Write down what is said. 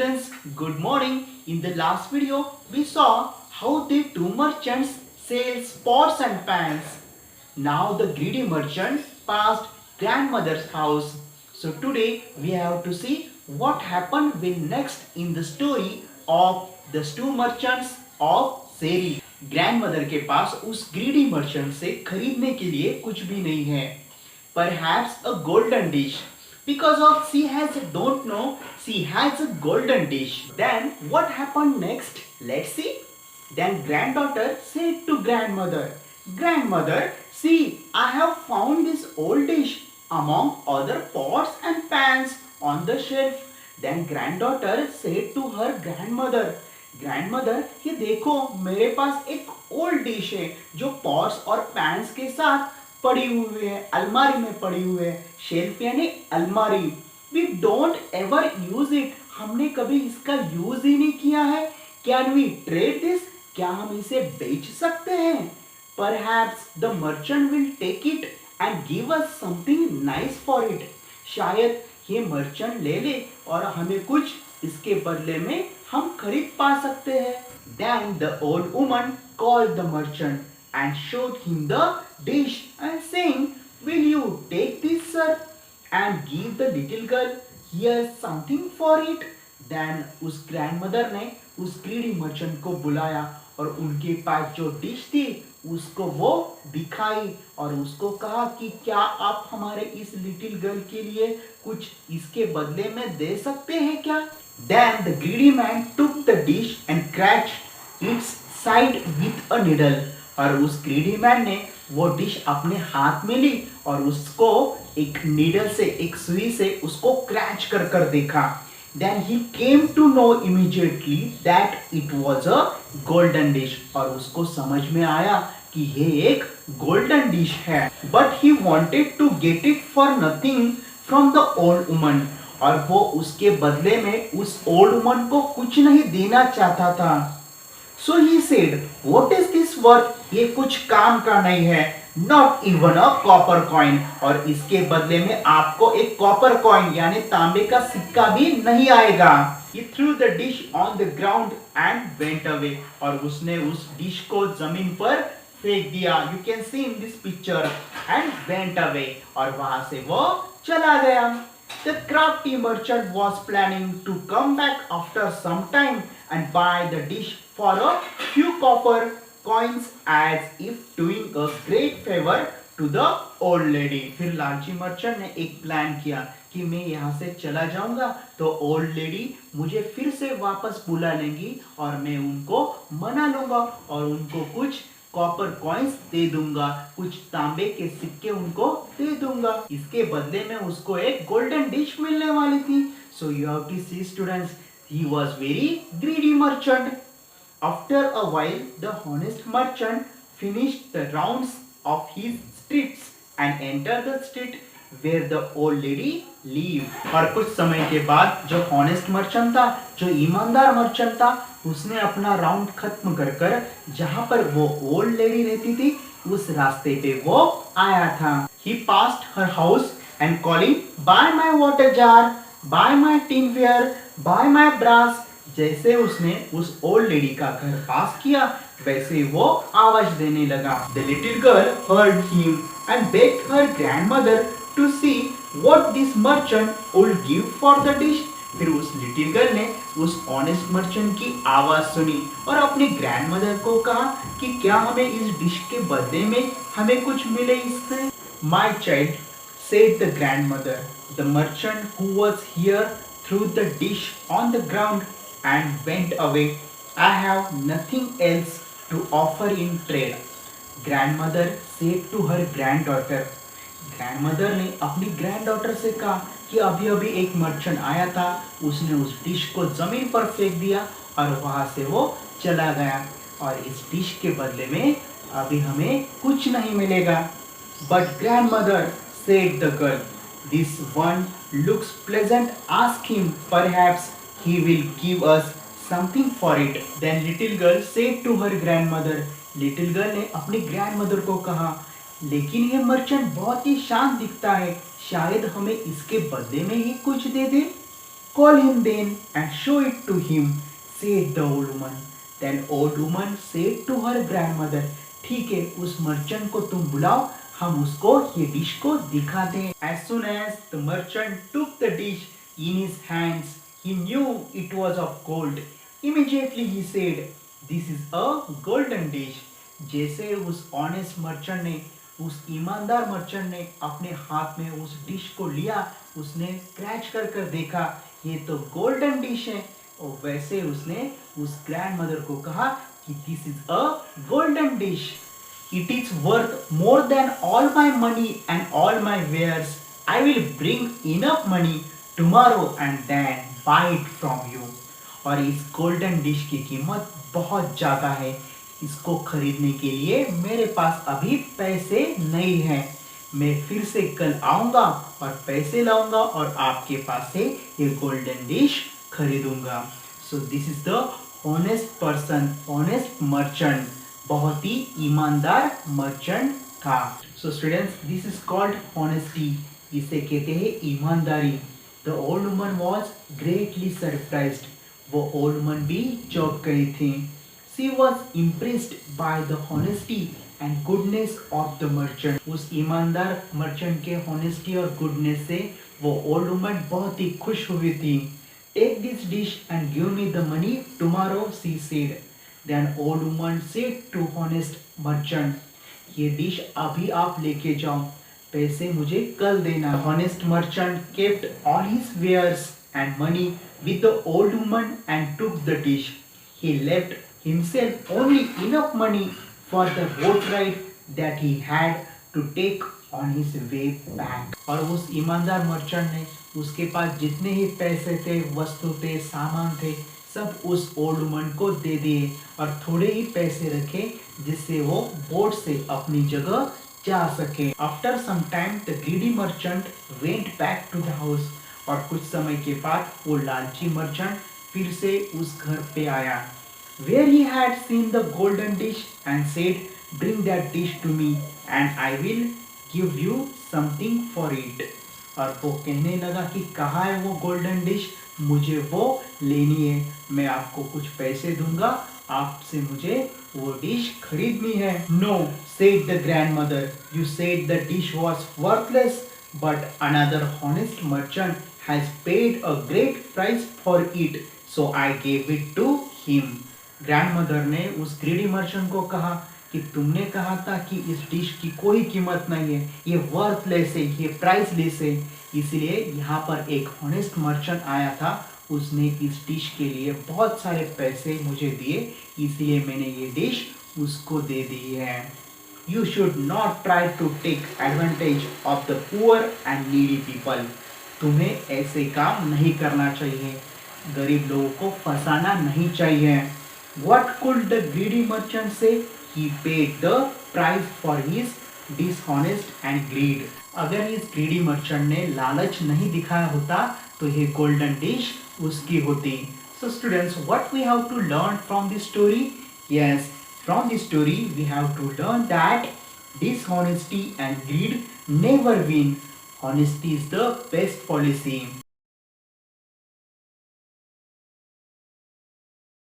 students, good morning. In the last video, we saw how the two merchants sell pots and pans. Now the greedy merchant passed grandmother's house. So today we have to see what happened will next in the story of the two merchants of Seri. Grandmother के पास उस greedy merchant से खरीदने के लिए कुछ भी नहीं है. Perhaps a golden dish. Because of she has a golden dish. Then what happened next? Let's see. Then granddaughter said to grandmother, Grandmother, see, I have found this old dish among other pots and pans on the shelf. Then granddaughter said to her grandmother, grandmother ये देखो मेरे पास एक old dish है जो pots और pans के साथ पड़ी हुई है, अलमारी में पड़ी हुई है. शेल्फ यानी अलमारी. We don't ever use it. हमने कभी इसका यूज ही नहीं किया है. Can we trade this? क्या हम इसे बेच सकते हैं? Perhaps the merchant will take it and give us something nice for it. शायद ये मर्चेंट ले ले और हमें कुछ इसके बदले में हम खरीद पा सकते हैं. Then the old woman called the merchant and showed him the dish and saying, Will you take this, sir, and give the little girl here something for it? Then उस grandmother ने उस greedy merchant को बुलाया और उनके पास जो dish थी उसको वो दिखाई और उसको कहा कि क्या आप हमारे इस लिटिल गर्ल के लिए कुछ इसके बदले में दे सकते हैं क्या? Then the greedy man took the dish and scratched its side with a needle. और उस greedy man ने वो डिश अपने हाथ में ली और उसको एक नीडल से, एक सुई से उसको क्रैच कर कर देखा. Then he came to know immediately that it was a golden dish. और उसको समझ में आया कि ये एक golden dish है. But he wanted to get it for nothing from the old woman. और वो उसके बदले में उस old woman को कुछ नहीं देना चाहता था. So he said, What is this worth? ये कुछ काम का नहीं है. Not even a copper coin. और इसके बदले में आपको एक copper coin यानी तांबे का सिक्का भी नहीं आएगा. He threw the dish on the ground and went away. और उसने उस डिश को जमीन पर फेंक दिया. You can see in this picture. And went away. और वहां से वो चला गया. The crafty merchant was planning to come back after some time and buy the dish for a few copper coins as if doing a great favor to the old lady. फिर लालची merchant ने एक plan किया कि मैं यहाँ से चला जाऊंगा तो ओल्ड लेडी मुझे फिर से वापस बुला लेंगी और मैं उनको मना लूंगा और उनको कुछ कॉपर कॉइन्स दे दूंगा, कुछ तांबे के सिक्के उनको दे दूंगा. इसके बदले में उसको एक गोल्डन डिश मिलने वाली थी. So you have to see students, he was very greedy merchant. After a while, the honest merchant finished the rounds of his streets and entered the street where the old lady lived. और कुछ समय के बाद जो honest merchant था, जो ईमानदार merchant था, उसने अपना राउंड खत्म कर कर जहाँ पर वो ओल्ड लेडी रहती थी उस रास्ते पे वो आया था. He passed her house and calling, Buy my water jar, buy my tinware, buy my brass. जैसे उसने उस ओल्ड लेडी का घर पास किया वैसे वो आवाज देने लगा. The little girl heard him and begged her grandmother to see what this merchant would give for the dish. फिर उस लिटिल गर्ल ने उस ऑनेस्ट मर्चेंट की आवाज सुनी और अपनी ग्रैंडमदर को कहा कि क्या हमें इस डिश के बदले में हमें कुछ मिले इससे. My child, said the grandmother, the merchant who was here threw the dish on the ground and went away. I have nothing else to offer in trade. Grandmother said to her granddaughter. Grandmother ने अपनी granddaughter से कहा कि अभी अभी एक merchant आया था, उसने उस डिश को जमीन पर फेंक दिया और वहां से वो चला गया और इस डिश के बदले में अभी हमें कुछ नहीं मिलेगा. But grandmother, said the girl, this one looks pleasant, ask him, perhaps he will give us something for it. Then little girl said to her grandmother. Little girl ने अपनी ग्रैंडमदर को कहा, लेकिन ये मर्चेंट बहुत ही शांत दिखता है, शायद हमें इसके बदले में ही कुछ दे दे. Call him then and show it to him, said the old woman. Then old woman said to her grandmother, ठीक है उस मर्चेंट को तुम बुलाओ हम उसको ये डिश को दिखा दें. As soon as the merchant took the dish in his hands, he knew it was of gold. Immediately he said, this is a golden dish. जैसे उस ऑनेस्ट मर्चेंट ने उस ईमानदार मर्चेंट ने अपने हाथ में उस डिश को लिया, उसने क्रैच कर कर देखा ये तो गोल्डन डिश है, और वैसे उसने उस ग्रैंडमदर को कहा कि this is a golden dish. It is worth more than all my money and all my wares. I will bring enough money tomorrow and then buy it from you. और इस गोल्डन डिश की कीमत बहुत ज़्यादा है, इसको खरीदने के लिए मेरे पास अभी पैसे नहीं हैं. मैं फिर से कल आऊँगा और पैसे लाऊंगा और आपके पास से ये गोल्डन डिश खरीदूंगा. So this is the honest person, honest merchant, बहुत ही ईमानदार मर्चेंट था. So students, this is called honesty, इसे कहते हैं ईमानदारी. The old woman was greatly surprised. वो ओल्ड वुमन भी चौंक गई थी. She was impressed by the honesty and goodness of the merchant. उस ईमानदार मर्चेंट के honesty और goodness से वो old woman बहुत ही खुश हुई थी. Take this dish and give me the money tomorrow, she said. Then old woman said to honest merchant, ये डिश अभी आप लेके जाओ, पैसे मुझे कल देना. Honest merchant kept all his wares and money with the old woman and took the dish. He left himself only enough money for the boat ride that he had to take on his way back. और उस ईमानदार merchant ने उसके पास जितने ही पैसे थे, वस्तु थे, सामान थे, सब उस ओल्ड वुमन को दे दिए और थोड़े ही पैसे रखे जिससे वो बोट से अपनी जगह जा सके. After some time the greedy merchant went back to the house. और कुछ समय के बाद वो लालची मर्चेंट फिर से उस घर पे आया. Where he had seen the golden dish and said, bring that dish to me and I will give you something for it. और वो कहने लगा कि कहाँ है वो गोल्डन डिश, मुझे वो लेनी है, मैं आपको कुछ पैसे दूंगा, आपसे मुझे वो डिश खरीदनी है. No, said the grandmother, you said the dish was worthless, but another honest merchant has paid a great price for it, so I gave it to him. Grandmother ने उस ग्रीडी मर्चेंट को कहा कि तुमने कहा था कि इस डिश की कोई कीमत नहीं है, ये वर्थलेस है, ये प्राइसलेस है, इसलिए यहाँ पर एक ऑनेस्ट मर्चेंट आया था, उसने इस डिश के लिए बहुत सारे पैसे मुझे दिए, इसलिए मैंने ये डिश उसको दे दी है. You should not try to take advantage of the poor and needy people. तुम्हें ऐसे काम नहीं करना चाहिए, गरीब लोगों को फंसाना नहीं चाहिए. What could the greedy merchant say? He paid the price for his dishonest and greed. अगर इस greedy merchant ने लालच नहीं दिखाया होता तो ये golden dish उसकी होती. So students, what we have to learn from this story? Yes, from this story we have to learn that dishonesty and greed never win. Honesty is the best policy.